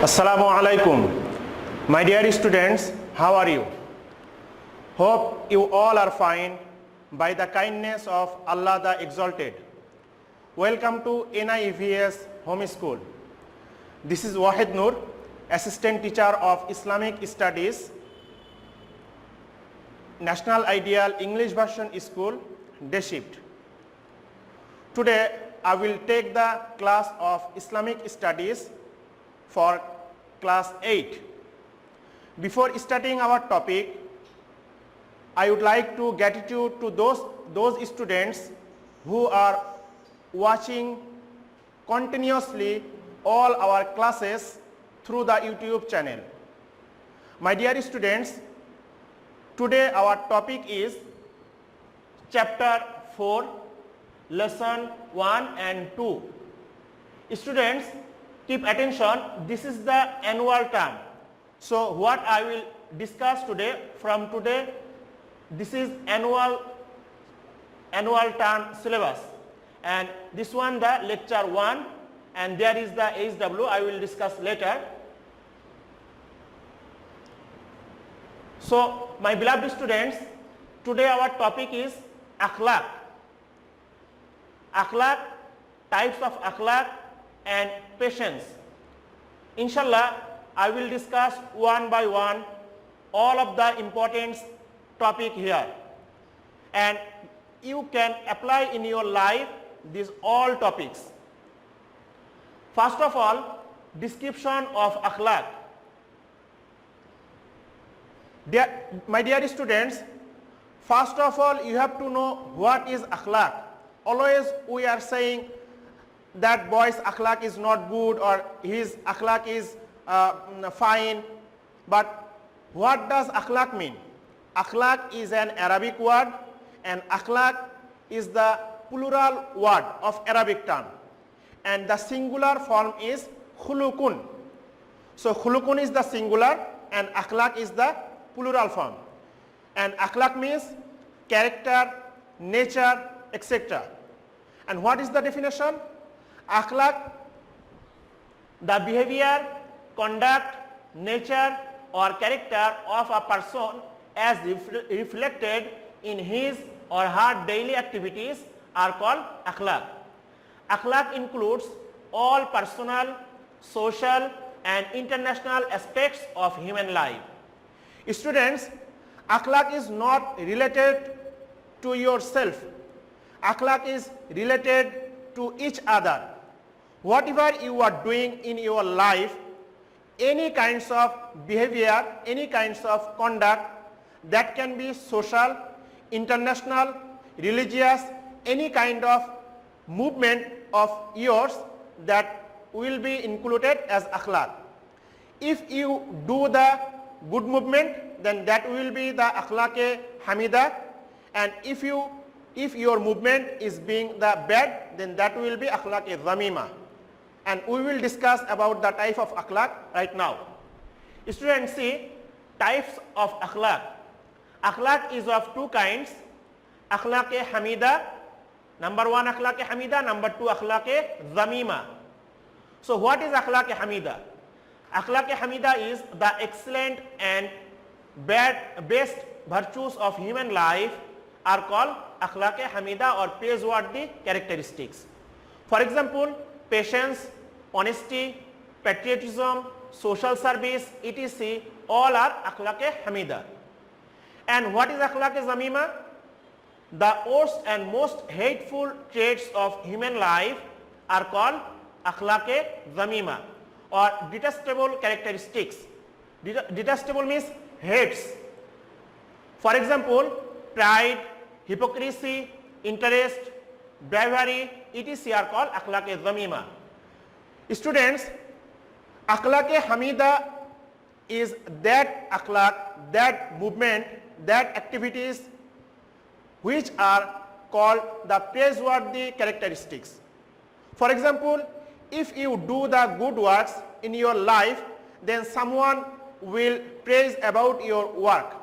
Assalamu alaikum. My dear students, how are you? Hope you all are fine by the kindness of Allah the Exalted. Welcome to NIEVS Home School. This is Wahid Noor, Assistant Teacher of Islamic Studies, National Ideal English Version School, Day Shift. Today I will take the class of Islamic Studies for class 8. Before starting our topic, I would like to gratitude to those students who are watching continuously all our classes through the YouTube channel. My dear students, today our topic is chapter 4, lesson 1 and 2. Students, keep attention, this is the annual term. So what I will discuss today, from today, this is annual term syllabus, and this one the lecture 1, and there is the HW I will discuss later. So my beloved students, today our topic is akhlaq. Akhlaq, types of akhlaq and patience. Inshallah, I will discuss one by one all of the important topic here, and you can apply in your life these all topics. First of all, description of akhlaq. My dear students, first of all you have to know what is akhlaq. Always we are saying that boy's akhlaq is not good or his akhlaq is fine, but what does akhlaq mean? Akhlaq is an Arabic word, and akhlaq is the plural word of Arabic term, and the singular form is khulukun. So khulukun is the singular and akhlaq is the plural form, and akhlaq means character, nature, etc. And what is the definition? Akhlaq, the behavior, conduct, nature or character of a person as reflected in his or her daily activities are called akhlaq. Akhlaq includes all personal, social and international aspects of human life. Students, akhlaq is not related to yourself. Akhlaq is related to each other. Whatever you are doing in your life, any kinds of behavior, any kinds of conduct, that can be social, international, religious, any kind of movement of yours, that will be included as akhlaq. If you do the good movement, then that will be the akhlaq-e-hamida, and if your movement is being the bad, then that will be akhlaq-e-dhamima. And we will discuss about the type of akhlaq right now. Students, see types of akhlaq. Akhlaq is of two kinds, akhlaq-e-hamida, number 1 akhlaq-e-hamida, number 2 akhlaq-e-dhamima. So what is akhlaq-e-hamida? Akhlaq-e-hamida is the excellent and best virtues of human life are called akhlaq-e-hamida or praiseworthy characteristics. For example, patience, honesty, patriotism, social service, etc. all are akhlaq-e-hamida. And what is akhlaq-e-dhamima? The worst and most hateful traits of human life are called akhlaq-e-dhamima or detestable characteristics. Detestable means hates. For example, pride, hypocrisy, interest, bravery, etc. are called akhlaq-e-dhamima. Students, akhlaq-e-hamida is that akhlaq, that movement, that activities which are called the praiseworthy characteristics. For example, if you do the good works in your life, then someone will praise about your work,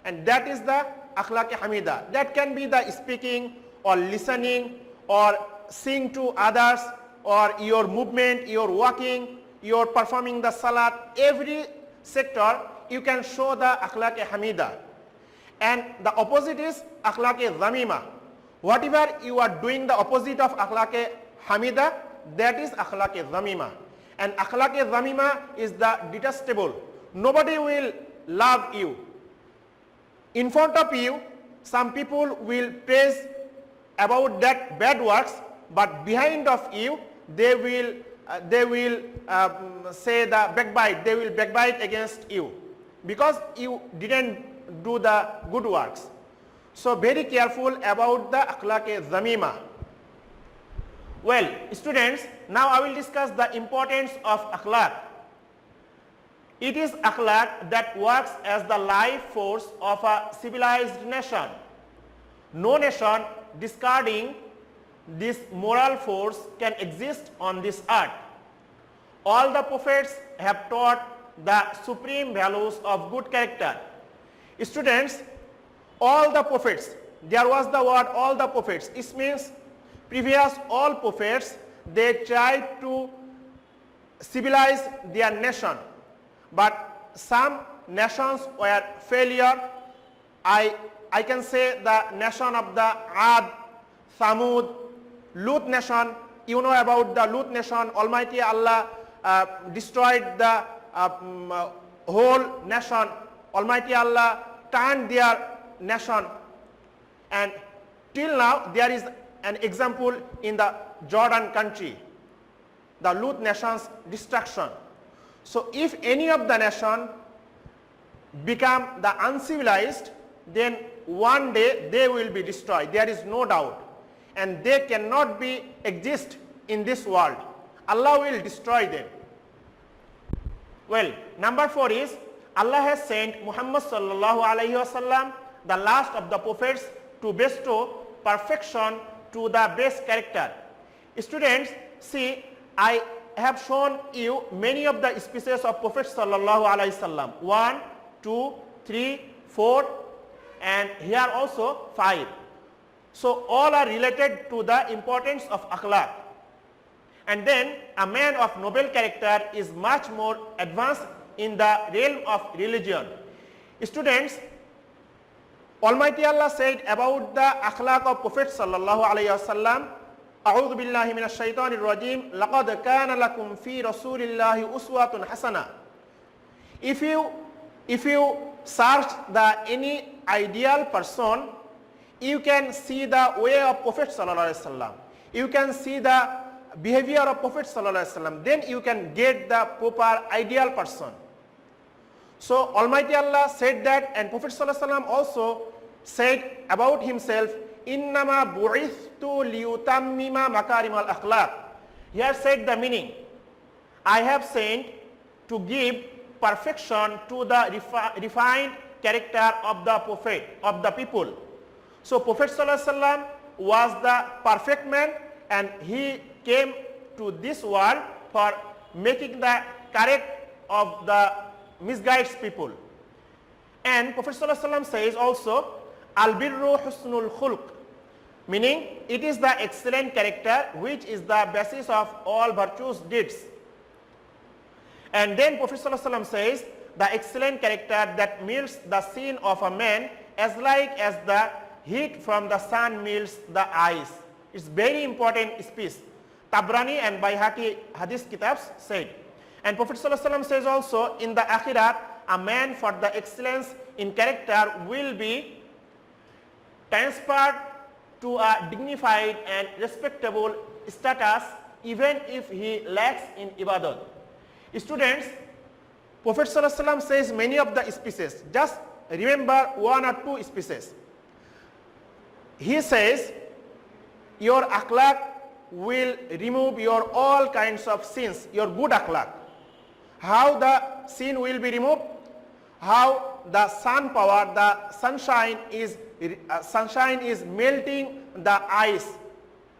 and that is the akhlaq-e-hamida. That can be the speaking or listening or sing to others, or your movement, your walking, you're performing the salat, every sector you can show the akhlaq hamida. And the opposite is akhlaq zamima. Whatever you are doing the opposite of akhlaq hamida, that is akhlaq zamima. And akhlaq zamima is the detestable. Nobody will love you. In front of you, some people will praise about that bad works, but behind of you, they will say the backbite. They will backbite against you because you didn't do the good works. So very careful about the akhlaq zamima. Well, students, now I will discuss the importance of akhlaq. It is akhlaq that works as the life force of a civilized nation. No nation discarding this moral force can exist on this earth. All the prophets have taught the supreme values of good character. Students, all the prophets, there was the word all the prophets. It means previous all prophets, they tried to civilize their nation. But some nations were failure. I can say the nation of the Ad, Thamud, Lut nation. You know about the Lut nation. Almighty Allah destroyed the whole nation. Almighty Allah turned their nation. And till now there is an example in the Jordan country, the Lut nation's destruction. So if any of the nation become the uncivilized, then one day they will be destroyed. There is no doubt. And they cannot be exist in this world. Allah will destroy them. Well, number 4 is Allah has sent Muhammad sallallahu alayhi wasallam, the last of the prophets, to bestow perfection to the best character. Students, see, I have shown you many of the species of Prophet sallallahu alaihi wasallam. 1, 2, 3, 4, and here also 5. So all are related to the importance of akhlaq. And then a man of noble character is much more advanced in the realm of religion. Students, Almighty Allah said about the akhlaq of Prophet sallallahu alaihi wasallam, أعوذ بالله من الشيطان الرجيم لقد كان لكم في رسول الله أسوة حسنة. If you search the any ideal person, you can see the way of Prophet sallallahu alaihi wasallam. You can see the behavior of Prophet sallallahu alaihi wasallam. Then you can get the proper ideal person. So Almighty Allah said that, and Prophet sallallahu alaihi wasallam also said about himself, Innama bu'ithtu liyutammima makarim al-akhlaq. He has said the meaning. I have sent to give perfection to the refined character of the Prophet, of the people. So Prophet sallallahu alaihi wasallam was the perfect man, and he came to this world for making the correct of the misguided people. And Prophet sallallahu alaihi wasallam says also, Al-birru husnul khulq, meaning it is the excellent character which is the basis of all virtuous deeds. And then Prophet sallallahu alaihi wasallam says, the excellent character that melts the sin of a man as like as the heat from the sun melts the ice. It's very important speech. Tabrani and Baihaqi hadith kitabs said. And Prophet sallallahu alaihi wasallam says also, in the akhirat, a man for the excellence in character will be transferred to a dignified and respectable status even if he lacks in ibadat. Students, Prophet sallallahu alaihi wasallam says many of the species. Just remember 1 or 2 species. He says your akhlaq will remove your all kinds of sins, your good akhlaq. How the sin will be removed? How the sun power, the sunshine is melting the ice.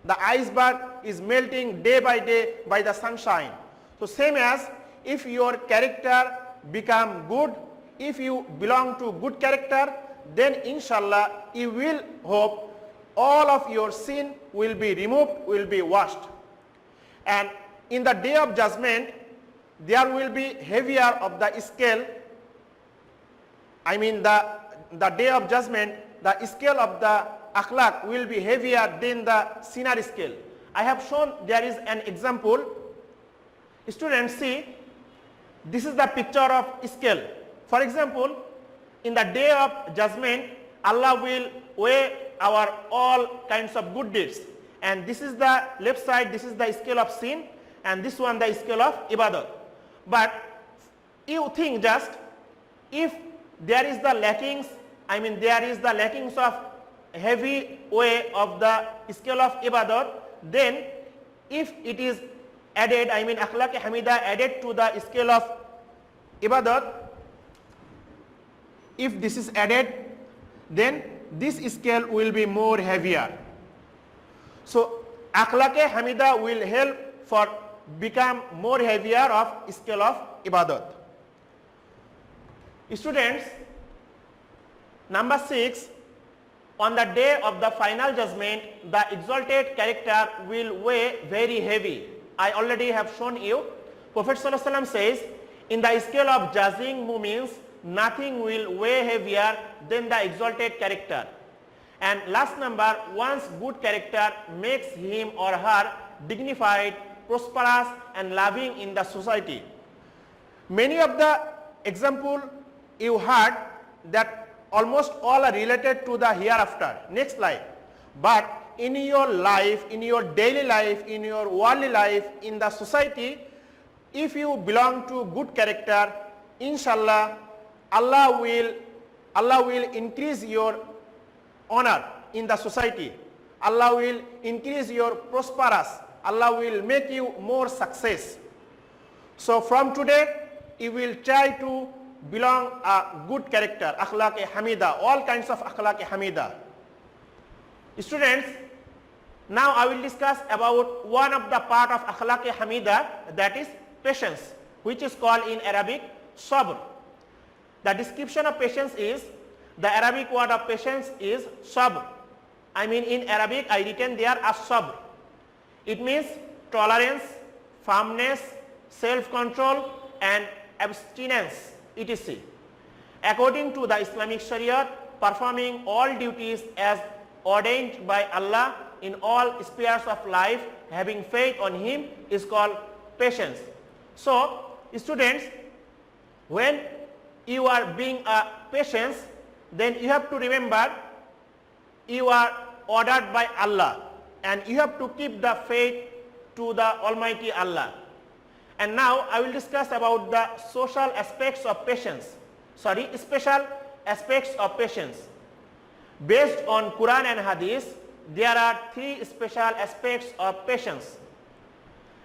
The iceberg is melting day by day by the sunshine. So same as if your character become good, if you belong to good character, then inshallah you will hope all of your sin will be removed, will be washed. And in the day of judgment, there will be heavier of the scale. I mean the day of judgment, the scale of the akhlaq will be heavier than the sinner scale. I have shown there is an example. Students, see, this is the picture of scale. For example, in the day of judgment, Allah will weigh our all kinds of good deeds. And this is the left side, this is the scale of sin, and this one the scale of ibadah. But you think just, if there is the lackings, I mean there is the lackings of heavy way of the scale of ibadah, then if it is added, I mean akhlaq hamida added to the scale of ibadah, if this is added, then this scale will be more heavier. So akhlaq hamida will help for become more heavier of scale of ibadat. Students, number 6, on the day of the final judgment, the exalted character will weigh very heavy. I already have shown you. Prophet ﷺ says, in the scale of judging Mumins, nothing will weigh heavier than the exalted character. And last number, one's good character makes him or her dignified, prosperous and loving in the society. Many of the example you heard that almost all are related to the hereafter, next life. But in your life, in your daily life, in your worldly life, in the society, if you belong to good character, inshallah, Allah will increase your honor in the society. Allah will increase your prosperous. Allah will make you more success. So from today, you will try to belong a good character, akhlaq hamida, all kinds of akhlaq hamida. Students, now I will discuss about one of the part of akhlaq hamida, that is patience, which is called in Arabic sabr. The description of patience is, the Arabic word of patience is sabr. I mean in Arabic I written there as sabr. It means tolerance, firmness, self-control and abstinence, etc. According to the Islamic Sharia, performing all duties as ordained by Allah in all spheres of life, having faith on Him, is called patience. So, students, when you are being a patient, then you have to remember you are ordered by Allah and you have to keep the faith to the Almighty Allah. And now I will discuss about the social aspects of patience, special aspects of patience. Based on Quran and Hadith, there are 3 special aspects of patience.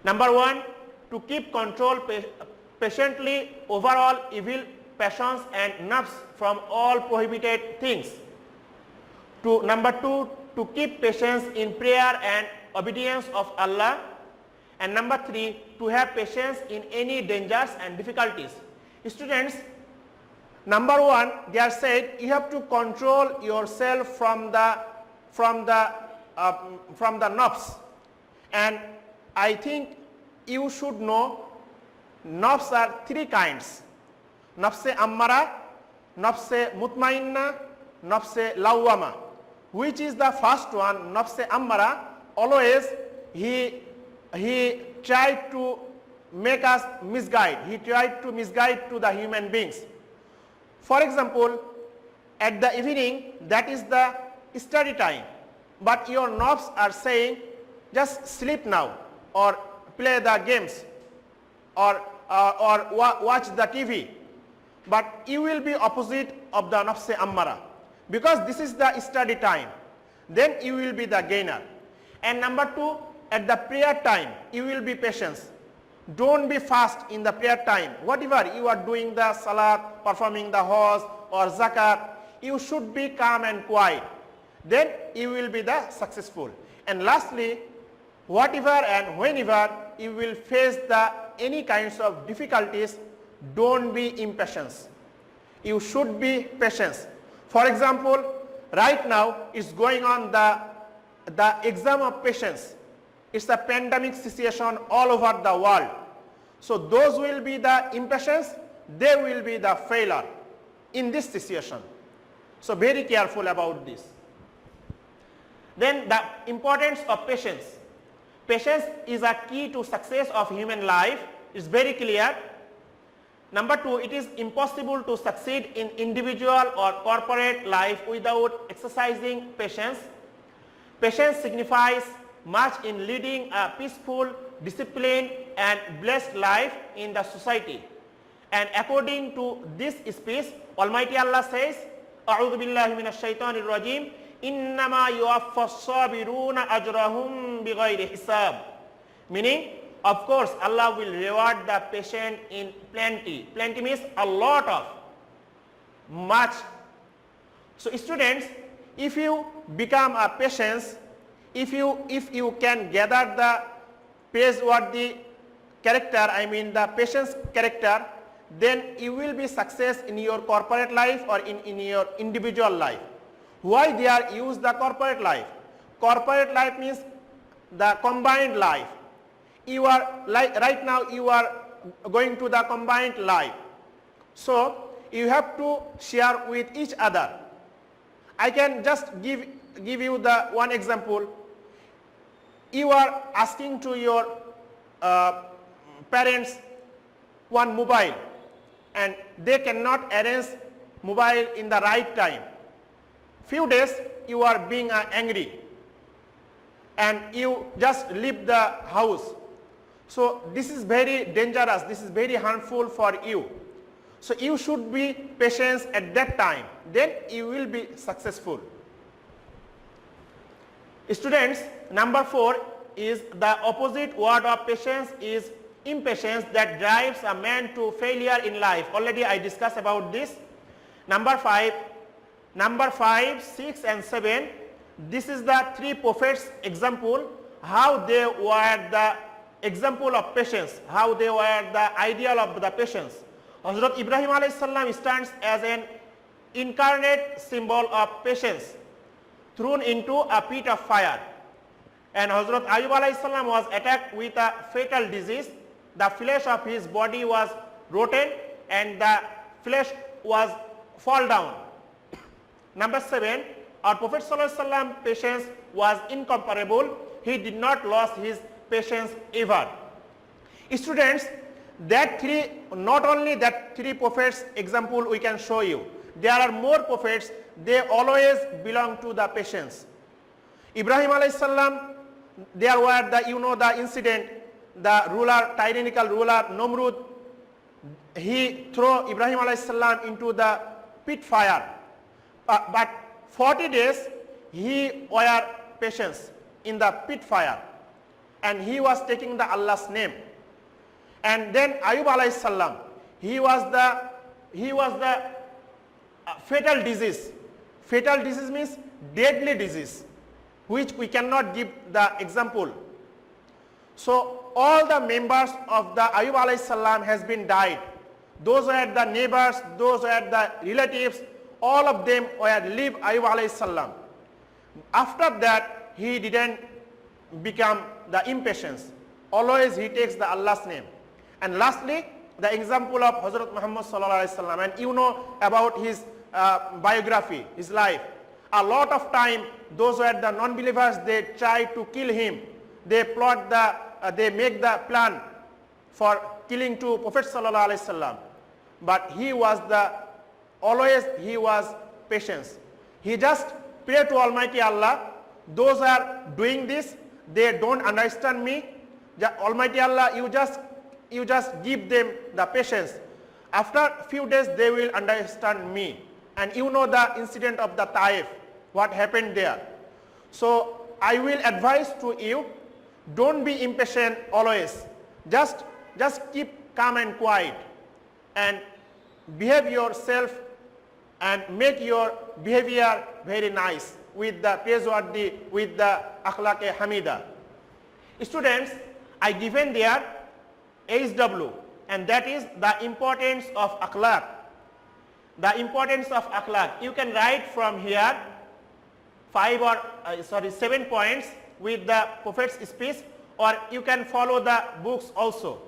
Number 1, to keep control patiently over all evil passions and nafs from all prohibited things. Number 2, to keep patience in prayer and obedience of Allah. And number 3, to have patience in any dangers and difficulties. Students, number 1, they are said you have to control yourself from the nafs. And I think you should know nafs are 3 kinds. Nafse ammara, nafse mutmainna, nafse lawwama. Which is the first one? Nafse ammara, always he tried to make us misguide. He tried to misguide to the human beings. For example, at the evening, that is the study time, but your nafs are saying just sleep now or play the games or watch the TV. But you will be opposite of the nafse ammara, because this is the study time. Then you will be the gainer. And number 2, at the prayer time, you will be patient. Don't be fast in the prayer time. Whatever you are doing the salat, performing the hajj or zakat, you should be calm and quiet. Then you will be the successful. And lastly, whatever and whenever you will face any kinds of difficulties, don't be impatient. You should be patient. For example, right now is going on the exam of patience. It's a pandemic situation all over the world. So those will be the impatience, they will be the failure in this situation. So very careful about this. Then the importance of patience. Patience is a key to success of human life. It's very clear. Number two, it is impossible to succeed in individual or corporate life without exercising patience. Patience signifies much in leading a peaceful, disciplined and blessed life in the society. And according to this speech, Almighty Allah says, A'udhu billahi minash shaitanir rajim, Innama yuwaffas sabiruna ajrahum bighayri hisab. Meaning, of course, Allah will reward the patient in plenty. Plenty means a lot of, much. So students, if you become a patient, if you can gather the praiseworthy character, I mean the patient's character, then you will be success in your corporate life or in your individual life. Why they are use the corporate life? Corporate life means the combined life. You are like right now you are going to the combined life. So you have to share with each other. I can just give you the one example. You are asking to your parents one mobile and they cannot arrange mobile in the right time. Few days you are being angry and you just leave the house. So this is very dangerous, this is very harmful for you. So you should be patient at that time, then you will be successful. Students, number 4 is the opposite word of patience is impatience that drives a man to failure in life. Already I discussed about this. Number 5, 6 and 7, this is the 3 prophets example, how they were the example of patience, how they were the ideal of the patience. Hazrat Ibrahim alayhi salam stands as an incarnate symbol of patience thrown into a pit of fire. And Hazrat Ayub alayhi salam was attacked with a fatal disease. The flesh of his body was rotten and the flesh was fall down. Number 7, our Prophet sallallahu alaihi wasallam patience was incomparable. He did not lose his patience ever. Students, that 3, not only that 3 prophets example we can show you. There are more prophets, they always belong to the patience. Ibrahim alayhi salam, there were the, you know the incident, the ruler, tyrannical ruler Namrud, he threw Ibrahim alayhi salam into the pit fire. But 40 days he were patience in the pit fire and he was taking the Allah's name. And then Ayub alayhi salam, he was the fatal disease. Fatal disease means deadly disease, which we cannot give the example. So all the members of the Ayub alayhi salam has been died. Those were the neighbors, those were the relatives, all of them were leave Ayub alayhi salam. After that, he didn't become the impatience. Always he takes the Allah's name. And lastly, the example of Hazrat Muhammad sallallahu alaihi wasallam, and you know about his biography, his life. A lot of time, those who are the non-believers, they try to kill him. They plot they make the plan for killing to Prophet sallallahu alaihi wasallam. But he was always he was patient. He just prayed to Almighty Allah. Those are doing this, they don't understand me. Almighty Allah, you just give them the patience. After few days, they will understand me. And you know the incident of the Taif, what happened there. So I will advise to you, don't be impatient always. Just keep calm and quiet and behave yourself and make your behavior very nice with the praiseworthy, with the akhlaq hamida. Students, I given there HW, and that is the importance of akhlaq. The importance of akhlaq. You can write from here 7 points with the Prophet's speech, or you can follow the books also.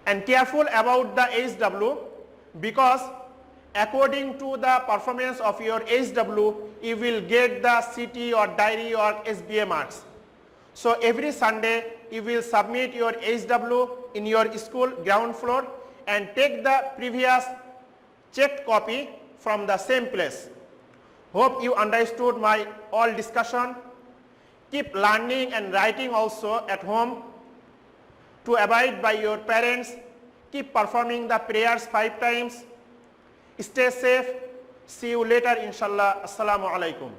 And careful about the HW, because according to the performance of your HW, you will get the CT or diary or SBA marks. So every Sunday you will submit your HW in your school ground floor and take the previous checked copy from the same place. Hope you understood my all discussion. Keep learning and writing also at home. To abide by your parents, keep performing the prayers 5 times. Stay safe. See you later, inshallah. Assalamu alaikum.